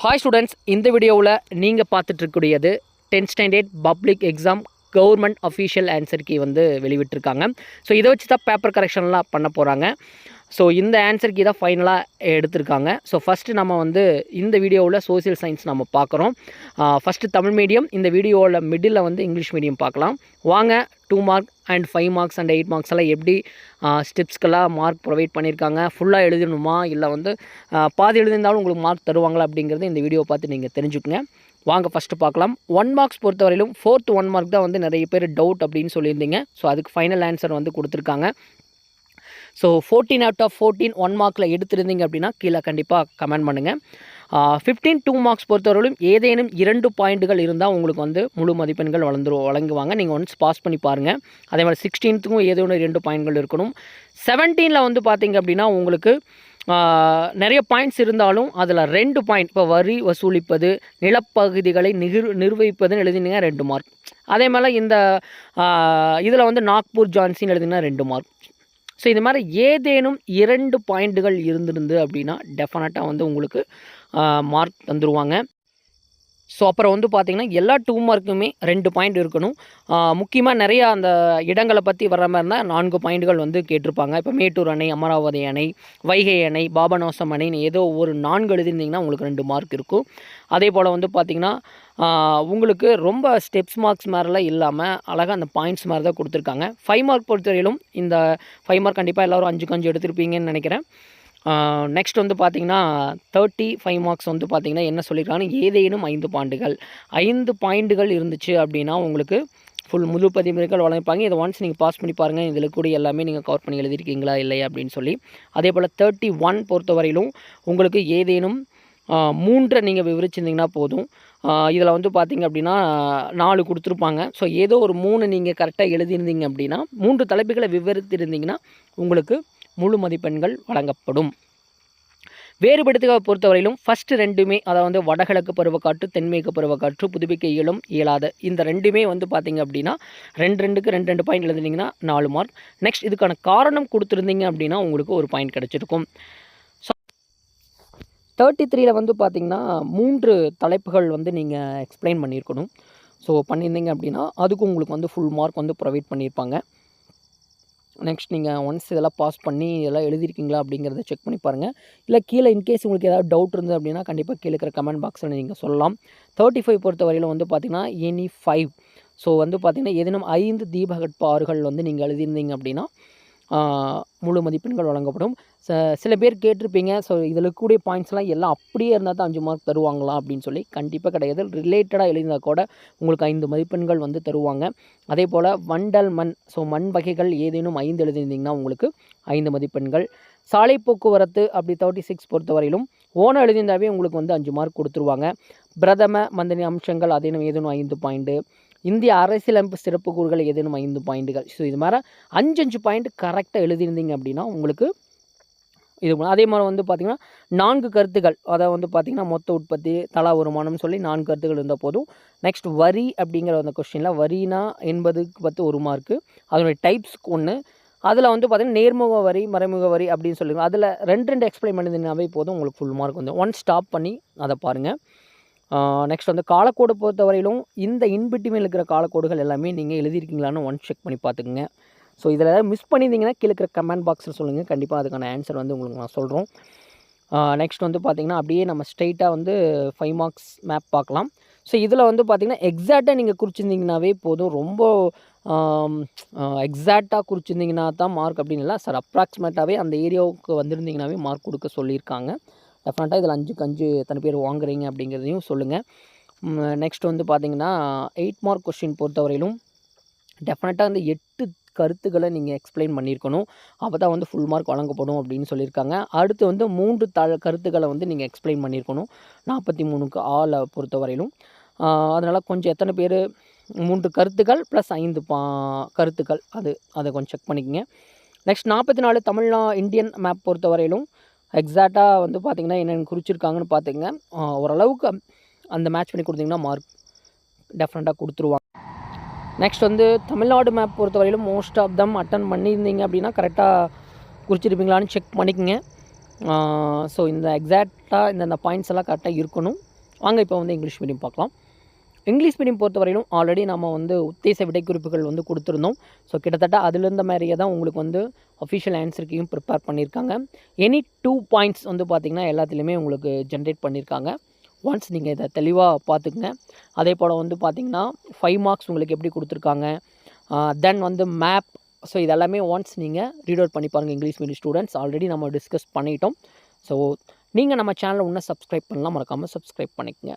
Hi students, இந்த வீடியோவில் நீங்கள் பார்த்துட்டு இருக்கக்கூடியது 10th standard public exam government official answer key வந்து வெளிவிட்டிருக்காங்க. ஸோ இதை வச்சு தான் பேப்பர் கரெக்ஷன்லாம் பண்ண போகிறாங்க. ஸோ இந்த ஆன்சர் கீ தான் ஃபைனலாக எடுத்திருக்காங்க. ஸோ ஃபஸ்ட்டு நம்ம வந்து இந்த வீடியோவில் சோசியல் சயின்ஸ் நம்ம பார்க்குறோம். ஃபஸ்ட்டு தமிழ் மீடியம், இந்த வீடியோவில் மிடில் வந்து இங்கிலீஷ் மீடியம் பார்க்கலாம். வாங்க 2 mark and 5 marks and 8 marks எல்லாம் எப்படி ஸ்டெப்ஸ்க்கெல்லாம் மார்க் ப்ரொவைட் பண்ணியிருக்காங்க, ஃபுல்லாக எழுதணுமா இல்லை வந்து பாதி எழுதியிருந்தாலும் உங்களுக்கு மார்க் தருவாங்களா அப்படிங்கிறது இந்த வீடியோ பார்த்து நீங்கள் தெரிஞ்சுக்குங்க. வாங்க ஃபஸ்ட்டு பார்க்கலாம். 1 மார்க்ஸ் பொறுத்தவரையிலும் 4th 1 மார்க் தான் வந்து நிறைய பேர் டவுட் அப்படின்னு சொல்லியிருந்தீங்க. ஸோ அதுக்கு ஃபைனல் ஆன்சர் வந்து கொடுத்துருக்காங்க. ஸோ 14 out of 14 1 மார்க்கில் எடுத்திருந்தீங்க அப்படின்னா கீழே கண்டிப்பாக கமெண்ட் பண்ணுங்கள். 15 2 மார்க்ஸ் பொறுத்தவரையிலும் ஏதேனும் 2 பாயிண்ட்டுகள் இருந்தால் உங்களுக்கு வந்து முழு மதிப்பெண்கள் வழங்குவாங்க. நீங்கள் ஒன்ஸ் பாஸ் பண்ணி பாருங்கள். அதே மாதிரி 16த்துக்கும் ஏதேனும் 2 பாயிண்ட்கள் இருக்கணும். 17ல் வந்து பார்த்திங்க அப்படின்னா உங்களுக்கு நிறைய பாயிண்ட்ஸ் இருந்தாலும் அதில் 2 பாயிண்ட், இப்போ வரி வசூலிப்பது, நிலப்பகுதிகளை நிர்வகிப்பதுன்னு எழுதினீங்கன்னா 2 மார்க். அதே மாதிரி இந்த இதில் வந்து நாக்பூர் ஜான்சின்னு எழுதினா 2 மார்க். ஸோ இது மாதிரி ஏதேனும் 2 பாயிண்ட்டுகள் இருந்திருந்து அப்படின்னா டெஃபினட்டாக வந்து உங்களுக்கு மார்க் தந்துடுவாங்க. ஸோ அப்புறம் வந்து பார்த்திங்கன்னா எல்லா 2 மார்க்குமே 2 பாயிண்ட் இருக்கணும். முக்கியமாக நிறையா அந்த இடங்களை பற்றி வர்ற மாதிரி இருந்தால் 4 பாயிண்ட்டுகள் வந்து கேட்டிருப்பாங்க. இப்போ மேட்டூர் அணை, அமராவதி அணை, வைகை அணை, பாபநாசம் அணைன்னு ஏதோ ஒரு 4 எழுதியிருந்தீங்கன்னா உங்களுக்கு 2 மார்க் இருக்கும். அதே போல் வந்து பார்த்திங்கன்னா உங்களுக்கு ரொம்ப ஸ்டெப்ஸ் மார்க்ஸ் மாதிரிலாம் இல்லாமல் அழகாக அந்த பாயிண்ட்ஸ் மாதிரி தான் கொடுத்துருக்காங்க. 5 மார்க் பொறுத்தவரையிலும் இந்த 5 மார்க் கண்டிப்பாக எல்லோரும் 5க்கு 5 எடுத்திருப்பீங்கன்னு நினைக்கிறேன். நெக்ஸ்ட் வந்து பார்த்திங்கன்னா 35 மார்க்ஸ் வந்து பார்த்திங்கன்னா என்ன சொல்லியிருக்காங்கன்னா ஏதேனும் 5 பாயிண்ட்டுகள் இருந்துச்சு அப்படின்னா உங்களுக்கு ஃபுல் முழு மதிப்பெண்கள் வழங்கிப்பாங்க. இதை ஒன்ஸ் நீங்கள் பாஸ் பண்ணி பாருங்கள், இதில் கூட எல்லாமே நீங்கள் கவர் பண்ணி எழுதியிருக்கீங்களா இல்லையா அப்படின்னு சொல்லி. அதே போல் 31 பொறுத்தவரையிலும் உங்களுக்கு ஏதேனும் 3 நீங்கள் விவரிச்சிருந்தீங்கன்னா போதும். இதில் வந்து பார்த்திங்க அப்படின்னா 4 கொடுத்துருப்பாங்க. ஸோ ஏதோ ஒரு 3 நீங்கள் கரெக்டாக எழுதியிருந்தீங்க அப்படின்னா 3 தலைப்புகளை விவரித்திருந்தீங்கன்னா உங்களுக்கு முழு மதிப்பெண்கள் வழங்கப்படும். வேறுபடுத்துக பொறுத்தவரையிலும் ஃபஸ்ட்டு 2மே, அதாவது வடகிழக்கு பருவக்காற்று, தென்மேற்கு பருவக்காற்று, புதுப்பிக்க இயலும் இயலாத, இந்த 2மே வந்து பார்த்திங்க அப்படின்னா 2க்கு 2 பாயிண்ட் எழுதினீங்கன்னா 4 மார்க். நெக்ஸ்ட் இதுக்கான காரணம் கொடுத்துருந்தீங்க அப்படின்னா உங்களுக்கு 1 பாயிண்ட் கிடச்சிருக்கும். ஸோ 33ல் வந்து பார்த்திங்கன்னா 3 தலைப்புகள் வந்து நீங்கள் எக்ஸ்பிளைன் பண்ணியிருக்கணும். ஸோ பண்ணியிருந்தீங்க அப்படின்னா அதுக்கும் உங்களுக்கு வந்து ஃபுல் மார்க் வந்து ப்ரொவைட் பண்ணியிருப்பாங்க. நெக்ஸ்ட் நீங்கள் ஒன்ஸ் இதெல்லாம் பாஸ் பண்ணி இதெல்லாம் எழுதியிருக்கீங்களா அப்படிங்கிறத செக் பண்ணி பாருங்கள். இல்லை கீழே இன்கேஸ் உங்களுக்கு ஏதாவது டவுட் இருந்தது அப்படின்னா கண்டிப்பாக கீழே இருக்கிற கமெண்ட் பாக்ஸில் நீங்கள் சொல்லலாம். 35 பொறுத்த வரையில் வந்து பார்த்திங்கன்னா எனி 5. ஸோ வந்து பார்த்திங்கன்னா ஏதேனும் 5 தீபகற்ப ஆறுகள் வந்து நீங்கள் எழுதியிருந்தீங்க அப்படின்னா முழு மதிப்பெண்கள் வழங்கப்படும். சில பேர் கேட்டிருப்பீங்க, ஸோ இதில் கூடிய பாயிண்ட்ஸ்லாம் எல்லாம் அப்படியே இருந்தால் தான் 5 மார்க் தருவாங்களா அப்படின்னு சொல்லி. கண்டிப்பாக கிடையாது. ரிலேட்டடாக எழுதினால் கூட உங்களுக்கு 5 மதிப்பெண்கள் வந்து தருவாங்க. அதே போல் வண்டல் மண், ஸோ மண் வகைகள் ஏதேனும் 5 எழுதியிருந்தீங்கன்னா உங்களுக்கு 5 மதிப்பெண்கள். சாலை போக்குவரத்து அப்படி 36 பொறுத்தவரையிலும் ஓனம் எழுதியிருந்தாவே உங்களுக்கு வந்து 5 மார்க் கொடுத்துருவாங்க. பிரதம மந்திரி அம்சங்கள் ஏதேனும் 5 பாயிண்ட்டு. இந்திய அரசியலமைப்பு சிறப்பு கூறுகள் ஏதேனும் 5 பாயிண்ட்டுகள். ஸோ இது மாதிரி 5 பாயிண்ட் கரெக்டாக எழுதியிருந்தீங்க அப்படின்னா உங்களுக்கு இது. அதே மாதிரி வந்து பார்த்திங்கன்னா 4 கருத்துக்கள், அதாவது வந்து பார்த்திங்கன்னா மொத்த உற்பத்தி, தலா வருமானம்னு சொல்லி 4 கருத்துக்கள் இருந்தால் போதும். நெக்ஸ்ட் வரி அப்படிங்கிற அந்த கொஸ்டினில் வரினா 80க்கு 10 1 மார்க்கு. அதனுடைய டைப்ஸ்க்கு 1. அதில் வந்து பார்த்திங்கன்னா நேர்முக வரி, மறைமுக வரி அப்படின்னு சொல்லுங்கள். அதில் 2 எக்ஸ்பிளைன் பண்ணியிருந்தீங்கன்னாவே போதும், உங்களுக்கு ஃபுல் மார்க் வந்து. ஒன் ஸ்டாப் பண்ணி அதை பாருங்கள். நெக்ஸ்ட் வந்து காலக்கோடு பொறுத்தவரையிலும் இந்த இன்பிட்வீன் இருக்கிற காலக்கோடுகள் எல்லாமே நீங்கள் எழுதியிருக்கீங்களான்னு ஒன்ஸ் செக் பண்ணி பார்த்துக்குங்க. ஸோ இதில் ஏதாவது மிஸ் பண்ணியிருந்தீங்கன்னா கீழே இருக்கிற கமெண்ட் பாக்ஸில் சொல்லுங்கள். கண்டிப்பாக அதுக்கான ஆன்சர் வந்து உங்களுக்கு நான் சொல்கிறோம். நெக்ஸ்ட் வந்து பார்த்திங்கன்னா அப்படியே நம்ம ஸ்ட்ரெயிட்டாக வந்து 5 மார்க்ஸ் மேப் பார்க்கலாம். ஸோ இதில் வந்து பார்த்திங்கன்னா எக்ஸாக்டாக நீங்கள் குறிச்சிருந்தீங்கன்னாவே போதும். ரொம்ப எக்ஸாக்டாக குறிச்சிருந்தீங்கன்னா தான் மார்க் அப்படின்னு இல்லை சார், அப்ராக்சிமேட்டாகவே அந்த ஏரியாவுக்கு வந்திருந்தீங்கன்னாவே மார்க் கொடுக்க சொல்லியிருக்காங்க. டெஃபினட்டாக இதில் 5க்கு 5 எத்தனை பேர் வாங்குறீங்க அப்படிங்கிறதையும் சொல்லுங்கள். நெக்ஸ்ட் வந்து பார்த்திங்கன்னா 8 மார்க் கொஸ்டின் பொறுத்தவரையிலும் டெஃபினட்டாக வந்து 8 கருத்துக்களை நீங்கள் எக்ஸ்பிளைன் பண்ணியிருக்கணும். அப்போ தான் வந்து ஃபுல் மார்க் வழங்கப்படும் அப்படின்னு சொல்லியிருக்காங்க. அடுத்து வந்து 3 கருத்துக்களை வந்து நீங்கள் எக்ஸ்பிளைன் பண்ணியிருக்கணும் 43க்கு ஆளை பொறுத்தவரையிலும். அதனால் கொஞ்சம் எத்தனை பேர் 3 கருத்துக்கள் ப்ளஸ் 5 கருத்துக்கள் அதை கொஞ்சம் செக் பண்ணிக்கோங்க. நெக்ஸ்ட் 44 இந்தியன் மேப் பொறுத்தவரையிலும் எக்ஸாக்டாக வந்து பார்த்திங்கன்னா என்னென்னு குறிச்சிருக்காங்கன்னு பார்த்துங்க. ஓரளவுக்கு அந்த மேட்ச் பண்ணி கொடுத்தீங்கன்னா மார்க் டெஃபினட்டாக கொடுத்துருவாங்க. நெக்ஸ்ட் வந்து தமிழ்நாடு மேப் பொறுத்தவரையிலும் மோஸ்ட் ஆஃப் தம் அட்டன் பண்ணியிருந்தீங்க அப்படின்னா கரெக்டாக குறிச்சிருப்பீங்களான்னு செக் பண்ணிக்கோங்க. ஸோ இந்த எக்ஸாக்டாக இந்த பாயிண்ட்ஸ் எல்லாம் கரெக்டாக இருக்கணும். வாங்க இப்போ வந்து இங்கிலீஷ் மீடியம் பார்க்கலாம். இங்கிலீஷ் மீடியம் பொறுத்தவரையிலும் ஆல்ரெடி நம்ம வந்து உத்தேச விடைக்குறிப்புகள் வந்து கொடுத்துருந்தோம். ஸோ கிட்டத்தட்ட அதில் இருந்த மாதிரியே தான் உங்களுக்கு வந்து அஃபிஷியல் ஆன்சருக்கையும் ப்ரிப்பேர் பண்ணியிருக்காங்க. எனி 2 பாயிண்ட்ஸ் வந்து பார்த்திங்கன்னா எல்லாத்துலேயுமே உங்களுக்கு ஜென்ரேட் பண்ணியிருக்காங்க. ஒன்ஸ் நீங்கள் இதை தெளிவாக பார்த்துக்குங்க. அதே போல் வந்து பார்த்திங்கன்னா 5 மார்க்ஸ் உங்களுக்கு எப்படி கொடுத்துருக்காங்க, தென் வந்து மேப். ஸோ இதெல்லாமே ஒன்ஸ் நீங்கள் ரீட் அவுட் பண்ணி பாருங்கள். இங்கிலீஷ் மீடியம் ஸ்டூடெண்ட்ஸ் ஆல்ரெடி நம்ம டிஸ்கஸ் பண்ணிட்டோம். ஸோ நீங்கள் நம்ம சேனலை இன்னும் சப்ஸ்கிரைப் பண்ணலாம், மறக்காமல் சப்ஸ்கிரைப் பண்ணிக்கங்க.